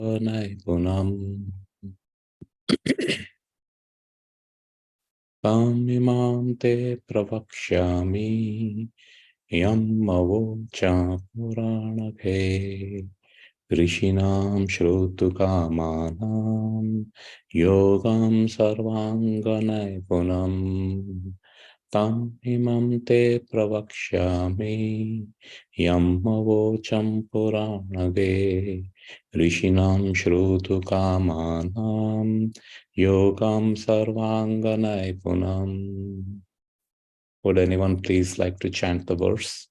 naipunam tamimam te pravakshyami yam avocha puranabhe rishinam shrutu kamanam yogam sarvanganaipunam tam imam te pravakshyami yam avocham puranave rishinam shrutu kamanam yogam sarvanganaipunam. Would anyone please like to chant the verse?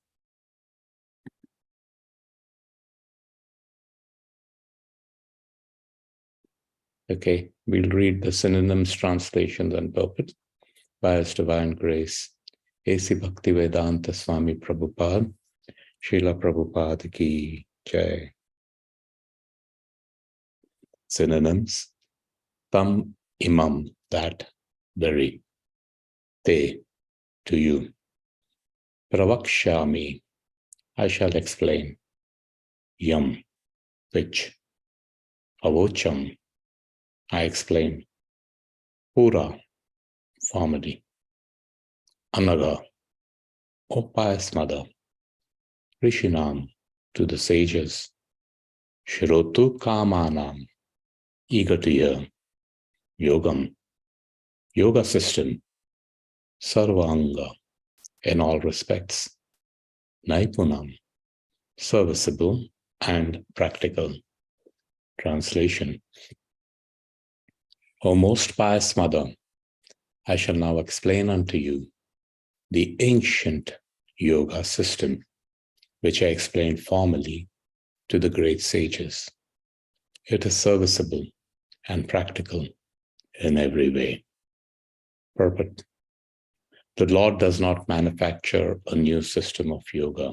Okay, we'll read the synonyms, translations, and purport by His Divine Grace, A.C. Bhaktivedanta Swami Prabhupada, Srila Prabhupada ki Jai. Synonyms: Tam imam, that, very, te, to you. Pravakshami, I shall explain. Yam, which. Avocham, I explain. Pura, formerly. Anaga, O pious mother. Rishinam, to the sages. Shrotu kamanam, eager to hear. Yogam, yoga system. Sarvanga, in all respects. Naipunam, serviceable and practical. Translation: O most pious mother, I shall now explain unto you the ancient yoga system, which I explained formerly to the great sages. It is serviceable and practical in every way. Purport: the Lord does not manufacture a new system of yoga.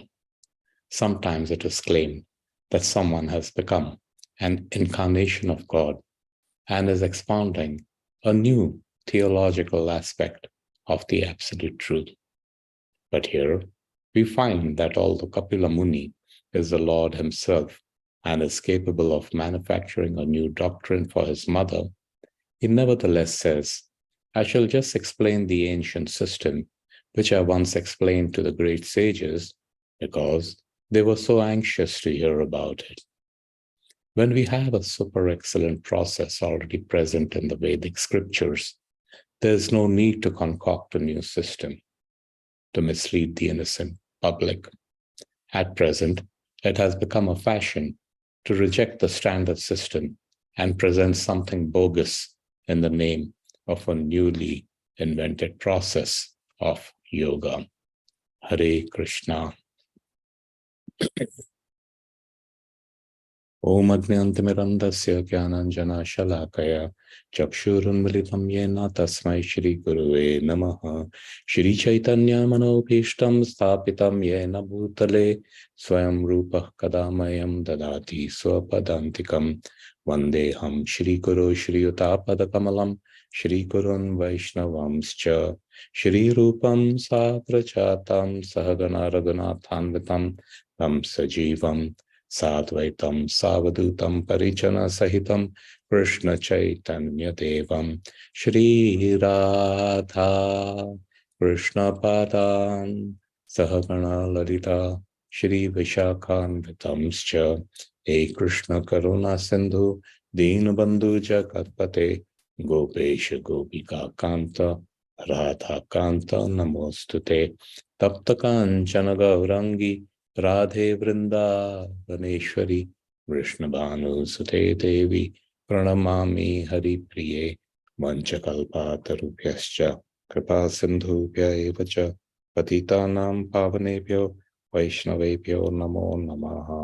Sometimes it is claimed that someone has become an incarnation of God and is expounding a new theological aspect of the absolute truth. But here we find that although Kapila Muni is the Lord himself and is capable of manufacturing a new doctrine for his mother, he nevertheless says, I shall just explain the ancient system which I once explained to the great sages because they were so anxious to hear about it. When we have a super excellent process already present in the Vedic scriptures, there is no need to concoct a new system to mislead the innocent public. At present, it has become a fashion to reject the standard system and present something bogus in the name of a newly invented process of yoga. Hare Krishna. Om Agniyantimirandasya Gyananjana Shalakaya Chakshurunmilitam Yena Tasmai Shri Guruve Namaha Shri Chaitanya Manobhishtam Sthapitam Yena Bhutale Swayam Rupah Kadamayam Dadati Swapadantikam Vandeham Shri Guru Shri Utapadakamalam Shri Gurun Vaishnavamscha Shri Rupam Satrachatam Sahagana Raghunathanvitam Tam Sajivam Sadvaitam Savadutam Parijana Sahitam Krishna Chaitanya Devam Shri Radha Krishna Padam Sahagana Lalita Shri Vishakhanvitamscha E Krishna Karuna Sindhu Deenabandhu Jagatpate Gopesha Gopika Kanta Radha Kanta Namostute Tapta Kanchana Gaurangi Radhe Vrindavaneshwari Vrishnabhanu Sute Devi Pranamami Hari Priye Vanchakalpatarubhyascha Kripa Sindhubhya evacha Patitanam Pavanebhyo Vaishnavebhyo Namo Namaha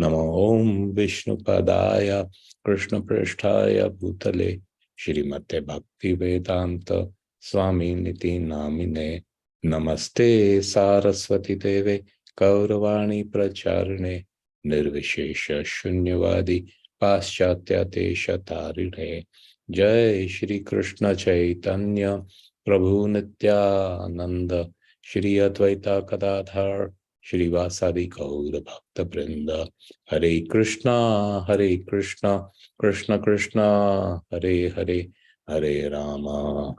Namo Om Vishnupadaya Krishna Pristhaya Bhutale Shrimate Bhakti Vedanta Swami Niti Namine Namaste Saraswati Deve Kauravani Pracharne Nirvishesha Shunyavadi Paschatya Desha Tarine Jai Shri Krishna Chaitanya Prabhu Nityananda Shri Advaita Kadadhar Shrivasadi Gaura Bhakta Brinda. Hare Krishna, Krishna Krishna, Hare Hare, Hare Rama,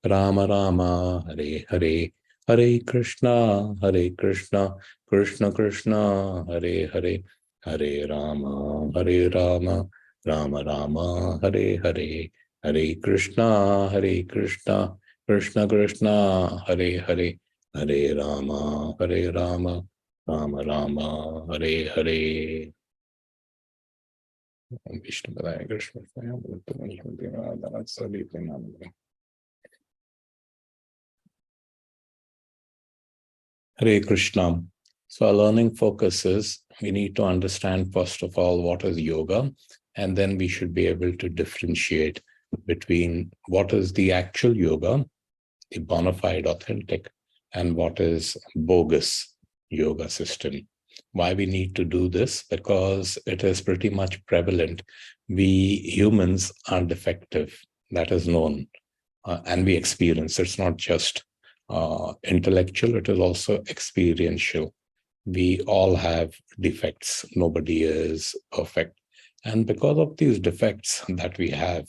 Rama Rama, Hare Hare, Hare Krishna, Krishna Krishna, Hare Hare, Hare Rama, Rama Rama, Hare Hare, Hare Krishna, Krishna Krishna, Hare Hare, Hare Rama, Rama Rama, Hare Hare. Vishnu Padaya Krishna Hare Krishna. So our learning focus is we need to understand first of all what is yoga, and then we should be able to differentiate between what is the actual yoga, the bona fide authentic, and what is bogus yoga system. Why we need to do this? Because it is pretty much prevalent. We humans are defective. That is known. And we experience. It's not just intellectual, it is also experiential. We all have defects. Nobody is perfect. And because of these defects that we have,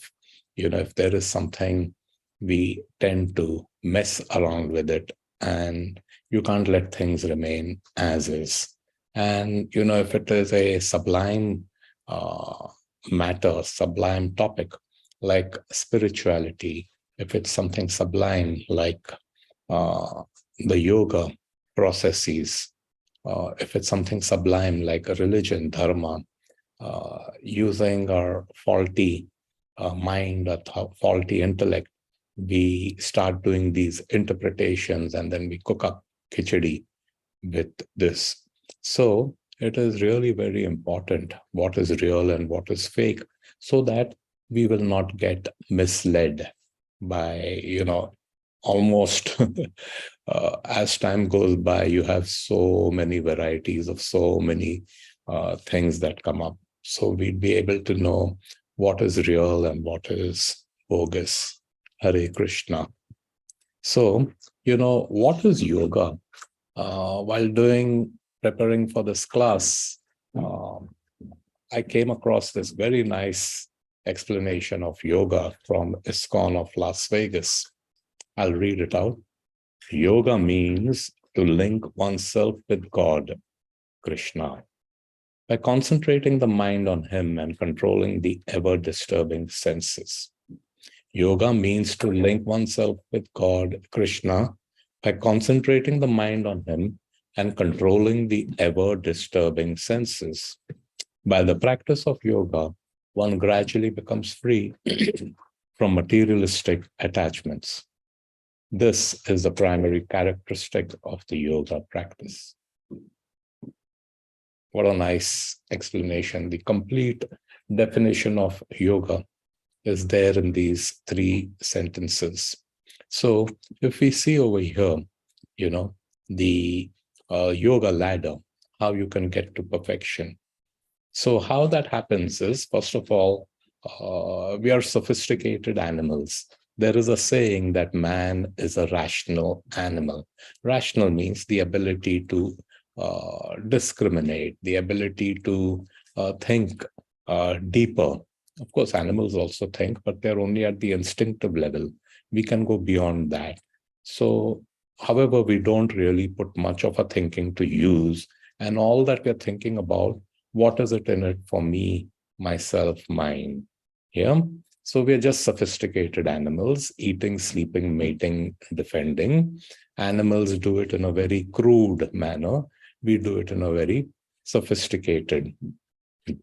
if there is something, we tend to mess around with it, and you can't let things remain as is. And, if it is a sublime matter, sublime topic, like spirituality, if it's something sublime like the yoga processes, if it's something sublime like a religion, dharma, using our faulty mind or faulty intellect, we start doing these interpretations and then we cook up khichdi with this. So it is really very important what is real and what is fake, so that we will not get misled by, almost as time goes by, you have so many varieties of so many things that come up. So we'd be able to know what is real and what is bogus. Hare Krishna. So, what is yoga? While preparing for this class, I came across this very nice explanation of yoga from ISKCON of Las Vegas. I'll read it out. Yoga means to link oneself with God, Krishna, by concentrating the mind on him and controlling the ever-disturbing senses. Yoga means to link oneself with God, Krishna, by concentrating the mind on him and controlling the ever-disturbing senses. By the practice of yoga, one gradually becomes free from materialistic attachments. This is the primary characteristic of the yoga practice. What a nice explanation. The complete definition of yoga is there in these 3 sentences. So if we see over here, the yoga ladder, how you can get to perfection. So how that happens is, first of all, we are sophisticated animals. There is a saying that man is a rational animal. Rational means the ability to discriminate, the ability to think deeper. Of course, animals also think, but they're only at the instinctive level. We can go beyond that. So, however, we don't really put much of a thinking to use. And all that we're thinking about, what is it in it for me, myself, mine? Yeah. So we're just sophisticated animals, eating, sleeping, mating, defending. Animals do it in a very crude manner. We do it in a very sophisticated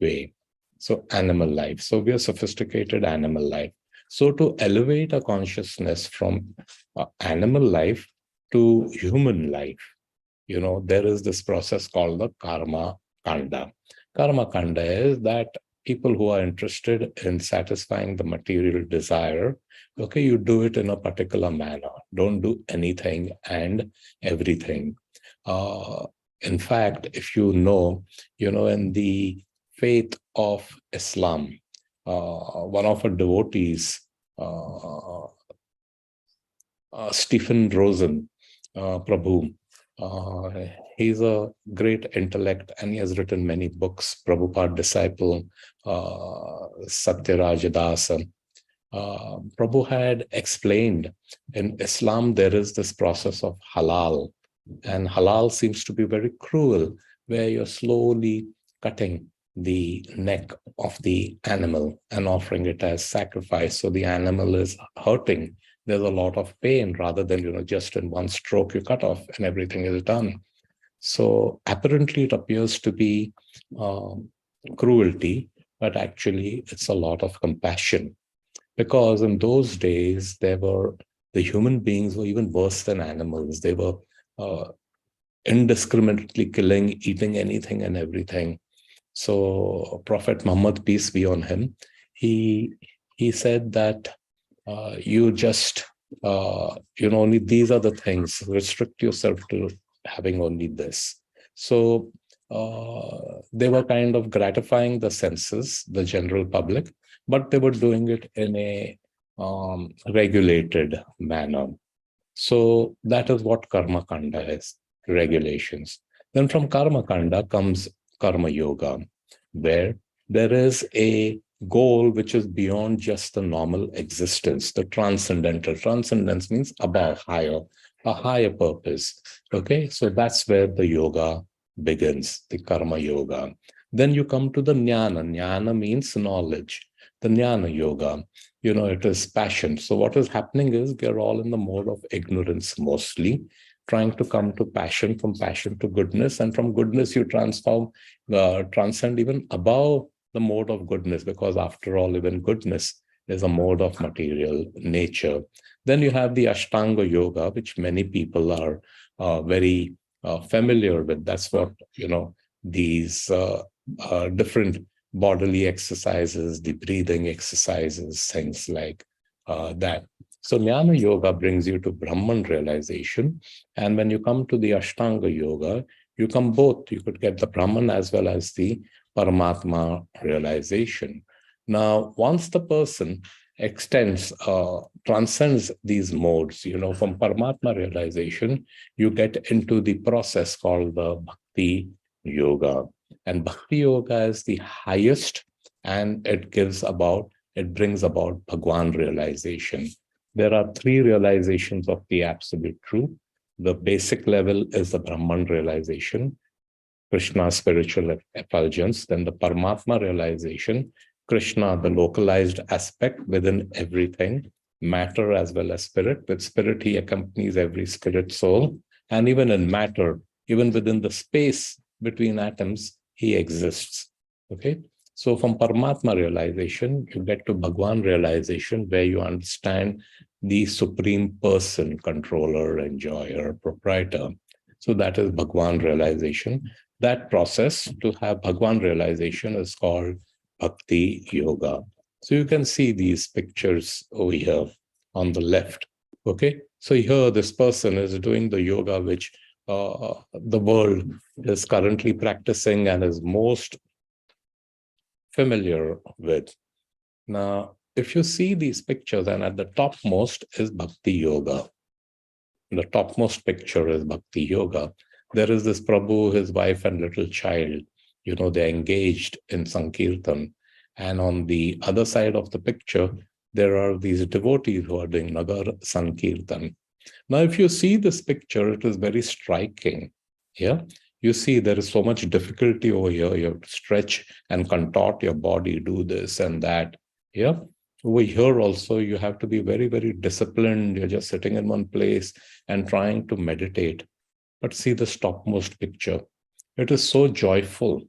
way. So animal life. So we are sophisticated animal life. So to elevate a consciousness from animal life to human life, there is this process called the karma kanda. Karma kanda is that people who are interested in satisfying the material desire, okay, you do it in a particular manner. Don't do anything and everything. In fact, if in the faith of Islam, one of our devotees, Stephen Rosen, Prabhu, He's a great intellect and he has written many books. Prabhupada disciple, Satyaraj Dasa. Prabhu had explained in Islam there is this process of halal, and halal seems to be very cruel, where you're slowly cutting the neck of the animal and offering it as sacrifice. So the animal is hurting. There's a lot of pain rather than, just in one stroke you cut off and everything is done. So apparently it appears to be cruelty, but actually it's a lot of compassion. Because in those days, the human beings were even worse than animals. They were indiscriminately killing, eating anything and everything. So Prophet Muhammad, peace be on him, he said that you just, only these are the things, restrict yourself to having only this. So they were kind of gratifying the senses, the general public, but they were doing it in a regulated manner. So that is what Karma Kanda is, regulations. Then from Karma Kanda comes Karma Yoga, where there is a goal which is beyond just the normal existence, the transcendental. Transcendence means above, higher, a higher purpose. Okay, so that's where the yoga begins, the Karma Yoga. Then you come to the Jnana. Jnana means knowledge. The Jnana Yoga, it is passion. So what is happening is we are all in the mode of ignorance mostly, trying to come to passion, from passion to goodness, and from goodness you transcend even above the mode of goodness, because after all, even goodness is a mode of material nature. Then you have the Ashtanga Yoga, which many people are very familiar with. That's what, these different bodily exercises, the breathing exercises, things like that. So Jnana Yoga brings you to Brahman realization. And when you come to the Ashtanga Yoga, you come both. You could get the Brahman as well as the Paramatma realization. Now, once the person transcends these modes, from Paramatma realization, you get into the process called the Bhakti Yoga. And Bhakti Yoga is the highest, and it brings about Bhagwan realization. There are three realizations of the absolute truth. The basic level is the Brahman realization, Krishna's spiritual effulgence. Then the Paramatma realization, Krishna, the localized aspect within everything, matter as well as spirit. With spirit, he accompanies every spirit soul. And even in matter, even within the space between atoms, he exists. Okay. So from Paramatma realization, you get to Bhagwan realization, where you understand the supreme person, controller, enjoyer, proprietor. So that is Bhagwan realization. That process to have Bhagwan realization is called Bhakti Yoga. So you can see these pictures over here on the left. Okay. So here this person is doing the yoga which the world is currently practicing and is most familiar with. Now, if you see these pictures, and at the topmost is Bhakti Yoga. The topmost picture is Bhakti Yoga. There is this Prabhu, his wife, and little child. They're engaged in Sankirtan. And on the other side of the picture, there are these devotees who are doing Nagar Sankirtan. Now, if you see this picture, it is very striking. Yeah, you see there is so much difficulty over here. You have to stretch and contort your body, do this and that. Yeah, over here also, you have to be very, very disciplined. You're just sitting in one place and trying to meditate. But see the topmost picture. It is so joyful.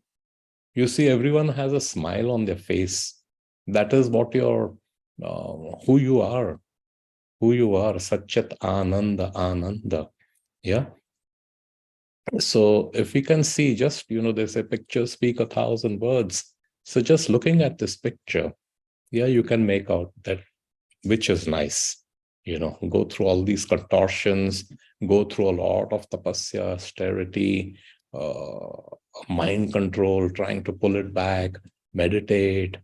You see, everyone has a smile on their face. That is what who you are. Who you are, Satchat Ananda, Ananda. Yeah. So if we can see just, they say pictures speak 1,000 words. So just looking at this picture, yeah, you can make out that which is nice. Go through all these contortions, go through a lot of tapasya, austerity, mind control, trying to pull it back, meditate,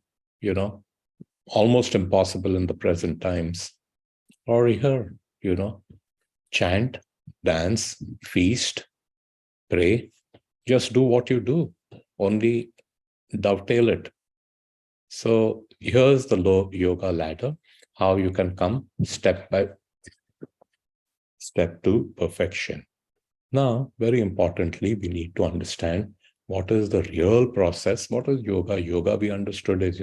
almost impossible in the present times. Or here, chant, dance, feast, pray, just do what you do, only dovetail it. So here's the yoga ladder, how you can come step by step to perfection. Now, very importantly, we need to understand what is the real process. What is yoga? Yoga, we understood, is,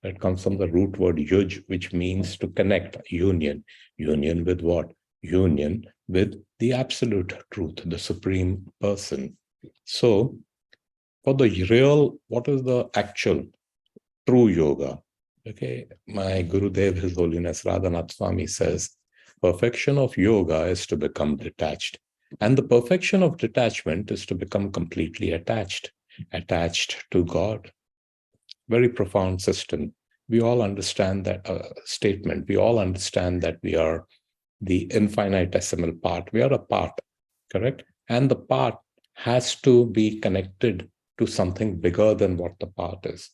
it comes from the root word yuj, which means to connect, union. Union with what? Union with the absolute truth, the supreme person. So, for the real, what is the actual true yoga? Okay, my Gurudev, His Holiness Radhanath Swami says, perfection of yoga is to become detached. And the perfection of detachment is to become completely attached to God. Very profound system. We all understand that statement. We all understand that we are the infinitesimal part. We are a part, correct? And the part has to be connected to something bigger than what the part is.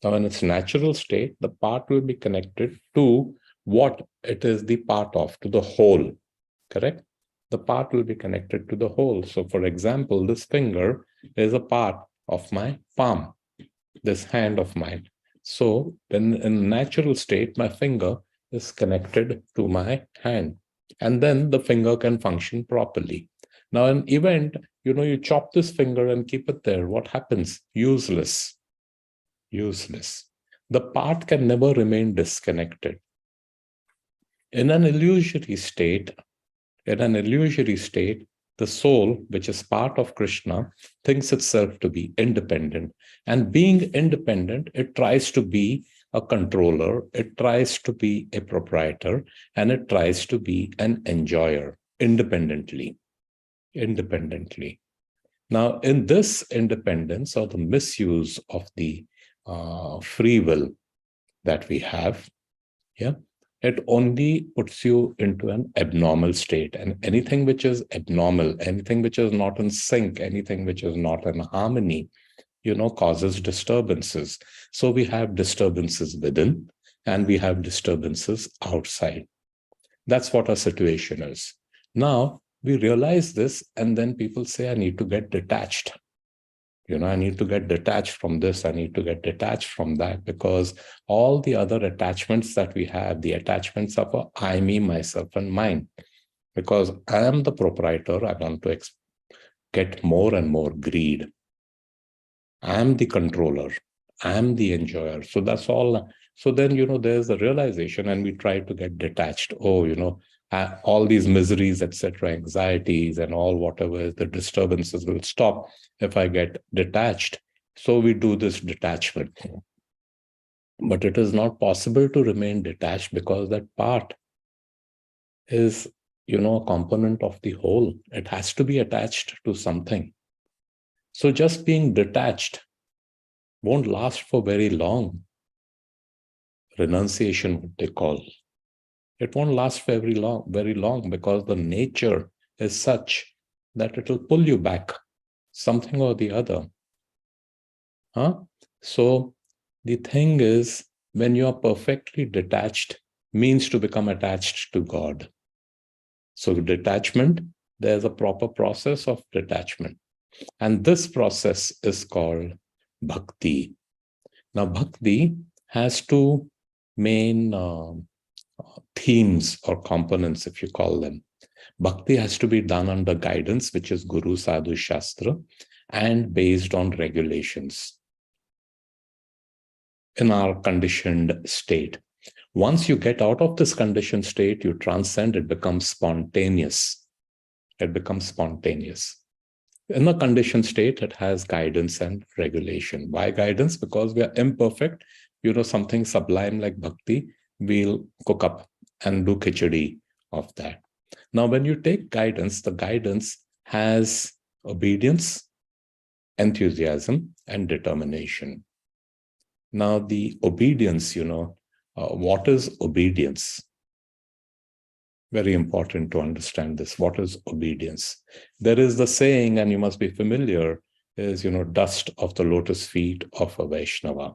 Now, in its natural state, the part will be connected to what it is the part of, to the whole, correct? The part will be connected to the whole. So, for example, this finger is a part of my palm, this hand of mine. So, when in natural state, my finger is connected to my hand, and then the finger can function properly. Now, in event, you chop this finger and keep it there, what happens? Useless. The part can never remain disconnected. In an illusory state, the soul, which is part of Krishna, thinks itself to be independent. And being independent, it tries to be a controller, it tries to be a proprietor, and it tries to be an enjoyer independently. Now, in this independence or the misuse of the free will that we have, it only puts you into an abnormal state. And anything which is abnormal, anything which is not in sync, anything which is not in harmony, causes disturbances. So we have disturbances within and we have disturbances outside. That's what our situation is. Now, we realize this, and then people say, I need to get detached. I need to get detached from this. I need to get detached from that, because all the other attachments that we have, the attachments of I, me, myself, and mine, because I am the proprietor, I want to get more and more greed. I am the controller. I am the enjoyer. So that's all. So then, there's the realization, and we try to get detached. All these miseries, etc., anxieties, and all whatever the disturbances will stop if I get detached. So we do this detachment. But it is not possible to remain detached, because that part is, a component of the whole. It has to be attached to something. So just being detached won't last for very long. Renunciation, what they call. It won't last very long, because the nature is such that it will pull you back, something or the other. So the thing is, when you are perfectly detached, means to become attached to God. So detachment, there's a proper process of detachment. And this process is called bhakti. Now, bhakti has two main themes or components, if you call them. Bhakti has to be done under guidance, which is Guru, Sadhu, Shastra, and based on regulations in our conditioned state. Once you get out of this conditioned state, you transcend, it becomes spontaneous. In the conditioned state, it has guidance and regulation. Why guidance? Because we are imperfect. Something sublime like bhakti, we'll cook up and do khichdi of that. Now, when you take guidance, the guidance has obedience, enthusiasm, and determination. Now, the obedience, what is obedience? Very important to understand this. What is obedience? There is the saying, and you must be familiar, is, dust of the lotus feet of a Vaishnava.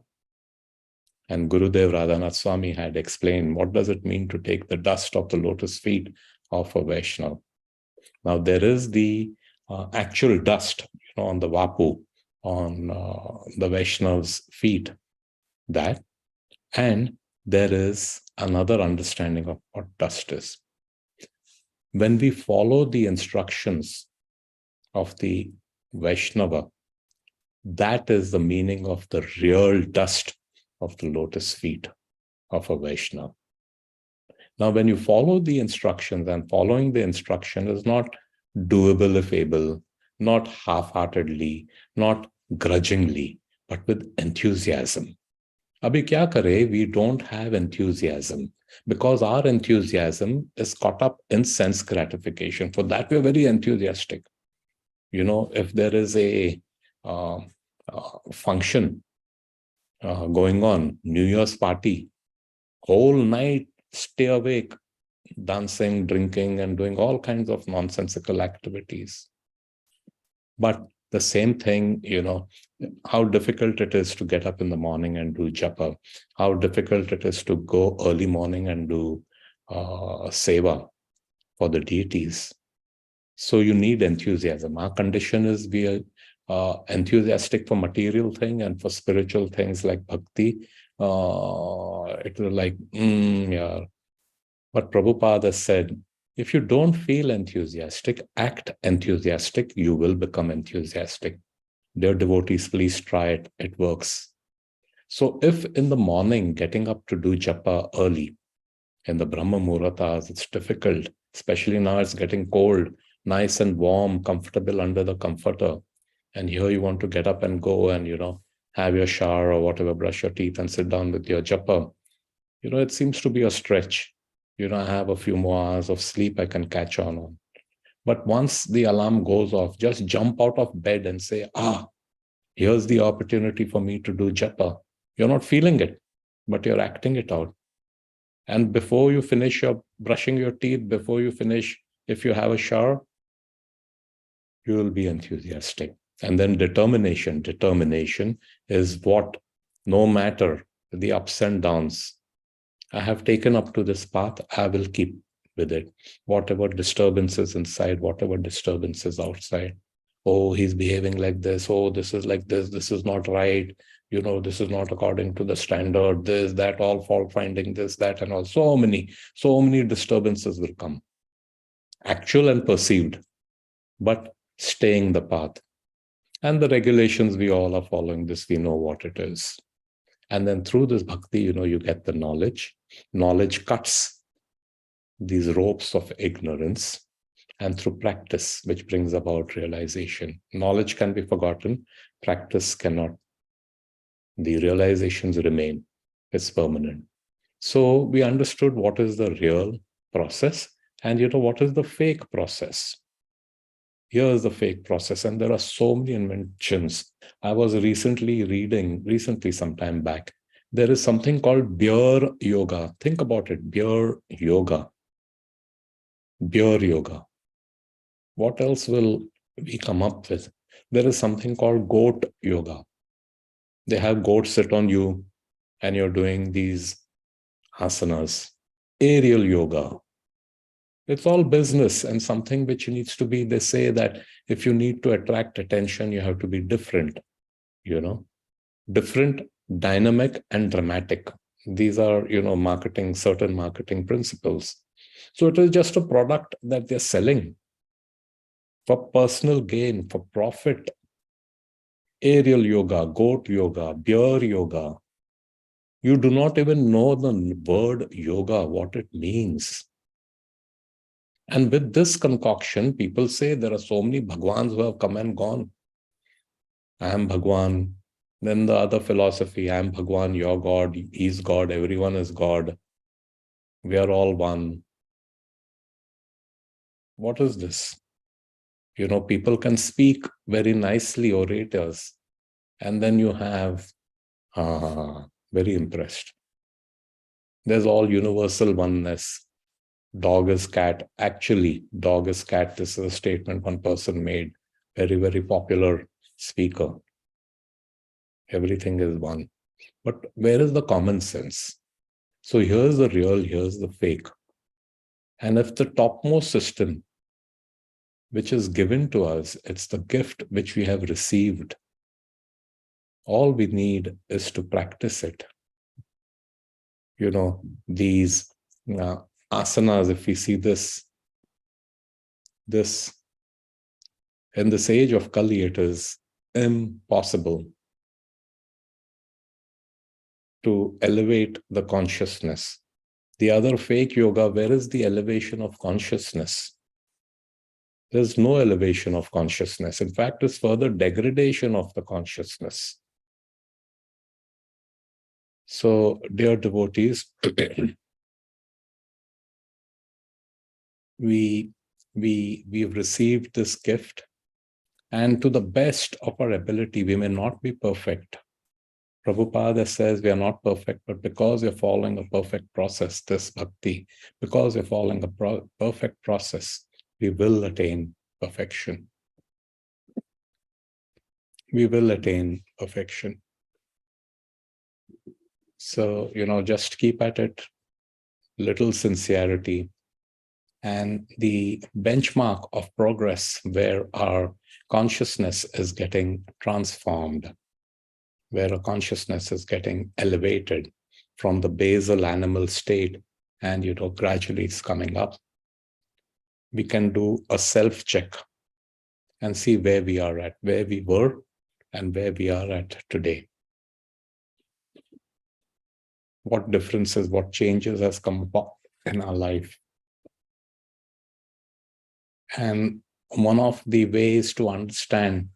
And Gurudev Radhanath Swami had explained, what does it mean to take the dust of the lotus feet of a Vaishnava? Now, there is the actual dust, on the Vapu, on the Vaishnav's feet. That, and there is another understanding of what dust is. When we follow the instructions of the Vaishnava, that is the meaning of the real dust of the lotus feet of a Vaishnava. Now, when you follow the instructions, and following the instruction is not doable if able, not half-heartedly, not grudgingly, but with enthusiasm. Abhi kya kare? We don't have enthusiasm because our enthusiasm is caught up in sense gratification. For that, we're very enthusiastic. If there is a function going on, New Year's party, whole night stay awake, dancing, drinking, and doing all kinds of nonsensical activities. But the same thing, how difficult it is to get up in the morning and do japa, how difficult it is to go early morning and do seva for the deities. So you need enthusiasm. Our condition is we are enthusiastic for material thing, and for spiritual things like bhakti, it was like, yeah. But Prabhupada said, if you don't feel enthusiastic, act enthusiastic, you will become enthusiastic. Dear devotees, please try it. It works. So if in the morning, getting up to do japa early, in the Brahma Muhurtas, it's difficult, especially now it's getting cold, nice and warm, comfortable under the comforter. And here you want to get up and go and, have your shower or whatever, brush your teeth and sit down with your japa. It seems to be a stretch. I have a few more hours of sleep I can catch on. But once the alarm goes off, just jump out of bed and say, here's the opportunity for me to do japa. You're not feeling it, but you're acting it out. And before you finish your brushing your teeth, before you finish, if you have a shower, you will be enthusiastic. And then determination. Determination is what, no matter the ups and downs, I have taken up to this path, I will keep with it. Whatever disturbances inside, whatever disturbances outside. Oh, he's behaving like this. Oh, this is like this. This is not right. This is not according to the standard. This, that, all fault finding, this, that, and all. So many disturbances will come. Actual and perceived, but staying the path. And the regulations, we all are following this. We know what it is. And then through this bhakti, you get the knowledge. Knowledge cuts these ropes of ignorance, and through practice, which brings about realization. Knowledge can be forgotten, practice cannot. The realizations remain, it's permanent. So we understood what is the real process, and what is the fake process. Here is the fake process, and there are so many inventions. I was recently some time back, there is something called beer yoga. Think about it, beer yoga. Beer yoga. What else will we come up with? There is something called goat yoga. They have goats sit on you and you're doing these asanas. Aerial yoga. It's all business and something which needs to be, they say that if you need to attract attention, you have to be different, different, dynamic, and dramatic. These are, certain marketing principles. So it is just a product that they're selling for personal gain, for profit. Aerial yoga, goat yoga, beer yoga. You do not even know the word yoga, what it means. And with this concoction, people say there are so many Bhagwans who have come and gone. I am Bhagwan. Then the other philosophy, I am Bhagwan, you're God, he's God, everyone is God. We are all one. What is this? People can speak very nicely, orators, and then you have, very impressed. There's all universal oneness. Dog is cat. Actually, dog is cat. This is a statement one person made. Very, very popular speaker. Everything is one. But where is the common sense? So here's the real, here's the fake. And if the topmost system which is given to us. It's the gift which we have received. All we need is to practice it. These asanas, if we see this in this age of Kali, it is impossible to elevate the consciousness. The other fake yoga, where is the elevation of consciousness? There's no elevation of consciousness. In fact, it's further degradation of the consciousness. So, dear devotees, we've received this gift, and to the best of our ability, we may not be perfect. Prabhupada says we are not perfect, but because you're following a perfect process, this bhakti, because you're following a perfect process, we will attain perfection. We will attain perfection. So, just keep at it, little sincerity, and the benchmark of progress where our consciousness is getting transformed, where our consciousness is getting elevated from the basal animal state, and gradually it's coming up. We can do a self-check and see where we are at, where we were, and where we are at today. What differences, what changes has come about in our life. And one of the ways to understand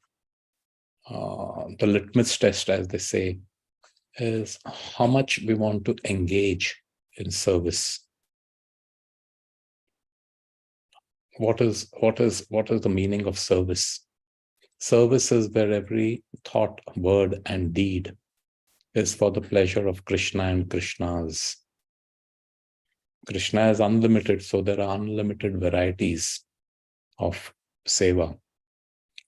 the litmus test, as they say, is how much we want to engage in service. What is the meaning of service? Service is where every thought, word, and deed is for the pleasure of Krishna and Krishna's. Krishna is unlimited, so there are unlimited varieties of seva.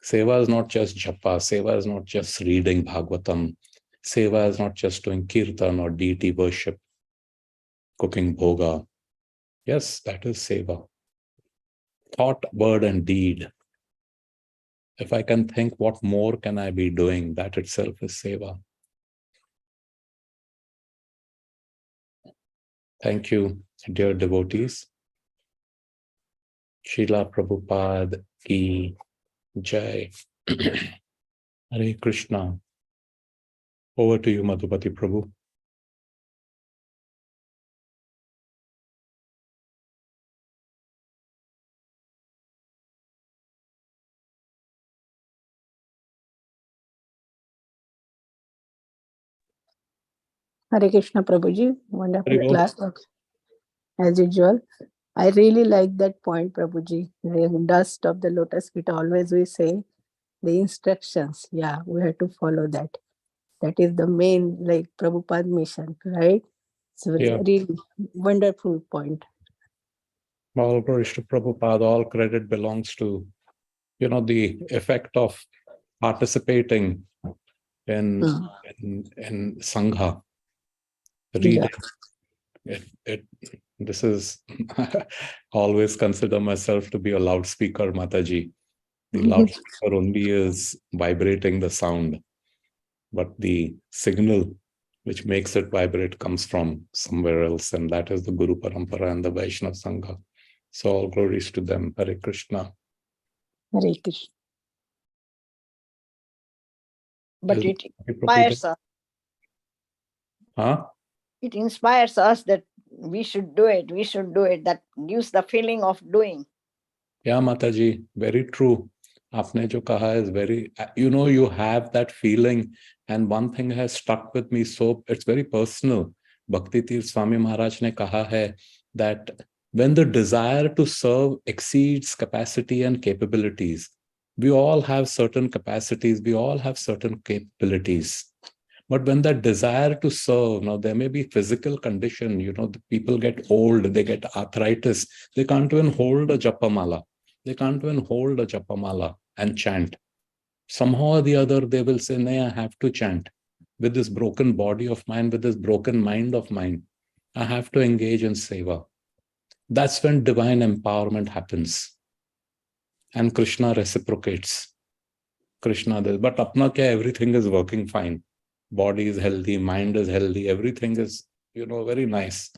Seva is not just japa, seva is not just reading Bhagavatam, seva is not just doing kirtan or deity worship, cooking bhoga. Yes, that is seva. Thought, word, and deed. If I can think, what more can I be doing? That itself is seva. Thank you, dear devotees. Srila Prabhupada ki Jai. Hare Krishna. Over to you, Madhupati Prabhu. Hare Krishna Prabhuji, wonderful class as usual. I really like that point, Prabhuji. The dust of the lotus feet, always we say the instructions. Yeah, we have to follow that. That is the main, like Prabhupada mission, right? It's a really wonderful point. All glories to Prabhupada. All credit belongs to, the effect of participating in Sangha. Reading. This is, always consider myself to be a loudspeaker, Mataji. The loudspeaker only is vibrating the sound, but the signal which makes it vibrate comes from somewhere else, and that is the Guru Parampara and the Vaishnava Sangha. So all glories to them. Hare Krishna. Hare Krishna. But it inspires us. Huh? It inspires us that we should do it. We should do it. That gives the feeling of doing. Yeah, Mataji, very true. Aapne jo kaha is very, you have that feeling, and one thing has stuck with me, so it's very personal. Bhakti Tirth Swami Maharaj ne kaha hai that when the desire to serve exceeds capacity and capabilities, we all have certain capacities, we all have certain capabilities. But when that desire to serve, now there may be physical condition, the people get old, they get arthritis, they can't even hold a japamala. They can't even hold a japamala and chant. Somehow or the other, they will say, "Nay, I have to chant. With this broken body of mine, with this broken mind of mine, I have to engage in seva." That's when divine empowerment happens. and Krishna reciprocates. Krishna does. But apna kya, everything is working fine. Body is healthy, mind is healthy, everything is, very nice.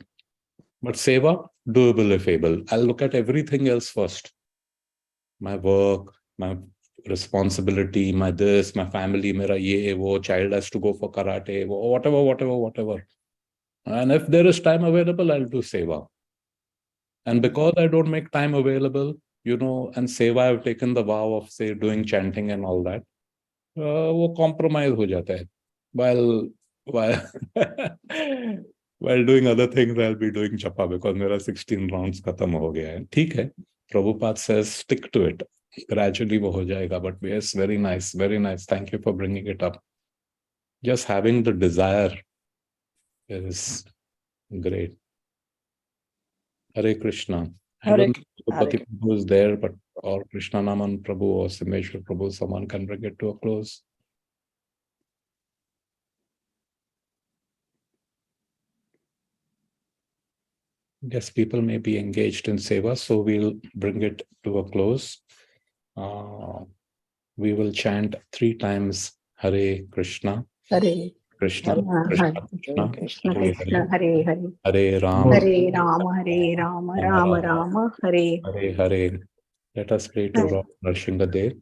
But seva, doable if able. I'll look at everything else first. My work, my responsibility, my this, my family, mera ye, wo, child has to go for karate, whatever. And if there is time available, I'll do seva. And because I don't make time available, and seva, I've taken the vow of, say, doing chanting and all that, वो compromise हो जाता है. While while doing other things, I'll be doing japa because मेरा 16 rounds खत्म हो गया है. ठीक है. Prabhupada says, stick to it. Gradually वो हो जाएगा. But yes, very nice, very nice. Thank you for bringing it up. Just having the desire is great. Hare Krishna. Hare Prabhupada Prabhu is there, but or Krishna Naman Prabhu or Simeshwar Prabhu, someone can bring it to a close. Yes, people may be engaged in seva, so we'll bring it to a close. We will chant 3 times Hare Krishna. Hare Krishna, Hare Krishna, Krishna, Hare Krishna, Hare Hare. Hare Ram, Hare Rama, Hare Rama, Rama Rama, Hare Hare Hare. Let us pray to Lord Narsinghadev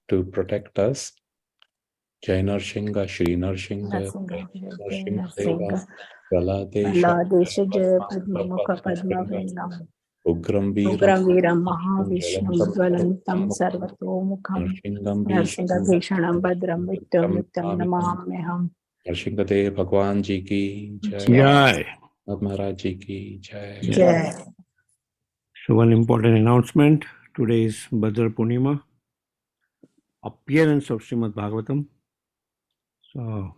to protect us. Jai Narsingha, Shri Narsingha, Narsingha, Desha Jaya Padma Mukha Padma Vrindam Ugram Ugram Viram Mahavishnu Jwalantam Sarvato Mukham Narsingha Bhishanam Badram Vittam Vittam Namamyaham. Narsinghadev Bhagwan Ji ki Jai. Jai. Maharaj Ji ki Jai. Jai. So one important announcement. Today is Bhadra Purnima, appearance of Srimad Bhagavatam. So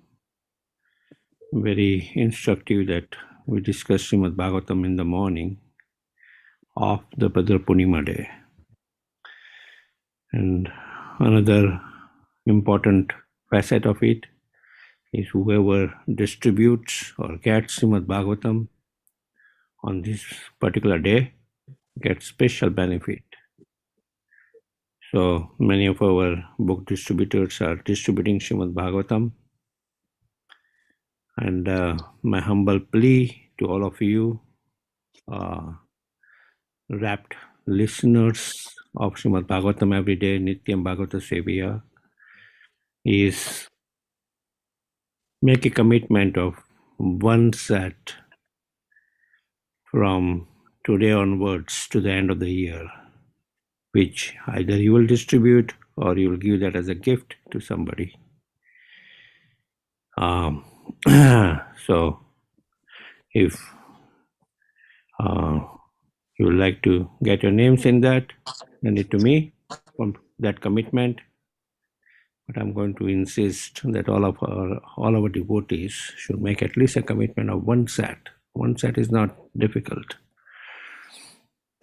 very instructive that we discuss Srimad Bhagavatam in the morning of the Bhadra Purnima day. And another important facet of it is whoever distributes or gets Srimad Bhagavatam on this particular day gets special benefit. So many of our book distributors are distributing Srimad Bhagavatam. And my humble plea to all of you, rapt listeners of Srimad Bhagavatam every day, Nityam Bhagavata Sevaya, is make a commitment of one set from today onwards to the end of the year, which either you will distribute or you will give that as a gift to somebody. So if you would like to get your names in that, send it to me from that commitment. But I'm going to insist that all our devotees should make at least a commitment of one set. One set is not difficult.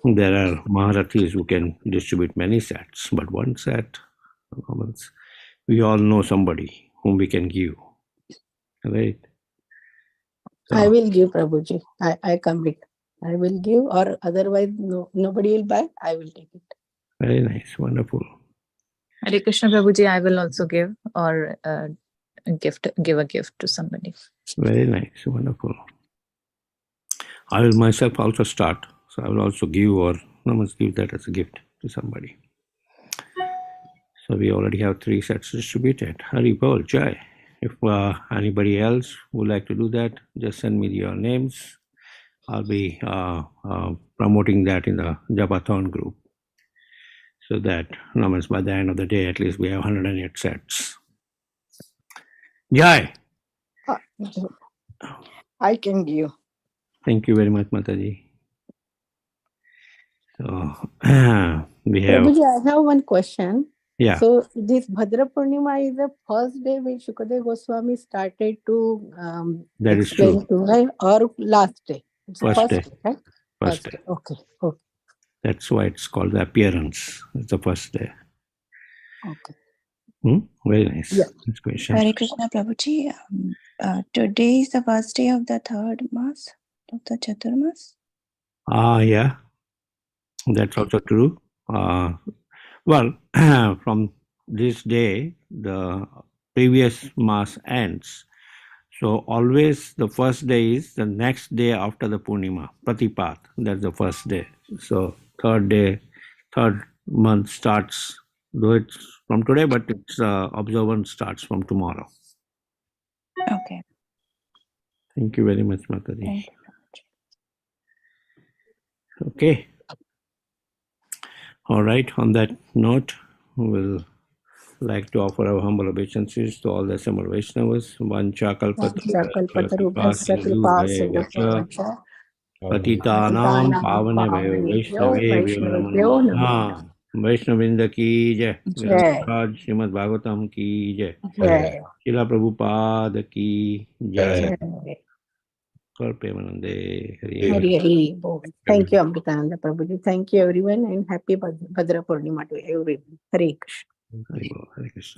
There are Maharathis who can distribute many sets, but one set, we all know somebody whom we can give. Right? So, I will give, Prabhuji. I commit. I will give, or otherwise nobody will buy. I will take it. Very nice, wonderful. Hare Krishna Prabhuji, I will also give or give a gift to somebody. Very nice, wonderful. I will myself also start. So I will also give or must give that as a gift to somebody. So we already have 3 sets distributed. Hari Bol, Jai. If anybody else would like to do that, just send me your names. I'll be promoting that in the Japathon group. So that by the end of the day, at least we have 108 sets. Jai. I can give. Thank you very much, Mataji. So we have. Prabhuji, I have one question. Yeah. So this Bhadra Purnima is the first day which Shukadev Goswami started to That is explain true. to, right? Or last day? It's First day. right? First day. Okay. That's why it's called the appearance. It's the first day. Okay. Very nice. Yeah. Next question. Hare Krishna Prabhuji. Today is the first day of the 3rd Mass, of the Chaturmas. Yeah. That's also true. Well, from this day, the previous mass ends. So always the first day is the next day after the Purnima, Pratipat. That's the first day. So third month starts, though it's from today, but its observance starts from tomorrow. Okay. Thank you very much, Mataji. Thank you. Okay. All right. On that note, we'll like to offer our humble obeisances to all the assembled Vaishnavas. Kalpatarubhyasya kripa sindhubhya Patitanam Pavanebhyo Vaishnavebhyo Namo Namaha. Vaishnavinda ki jai. Grantaraj Srimad Bhagavatam ki jai. Jai. Srila Prabhupada ki jai. Jai. Kar Premanande Hari Hari Hari Bol. Thank you, Amritananda Prabhuji. Thank you, everyone, and happy Bhadra Purnima to everyone. Hare Krishna. Hari Bol. Hare Krishna.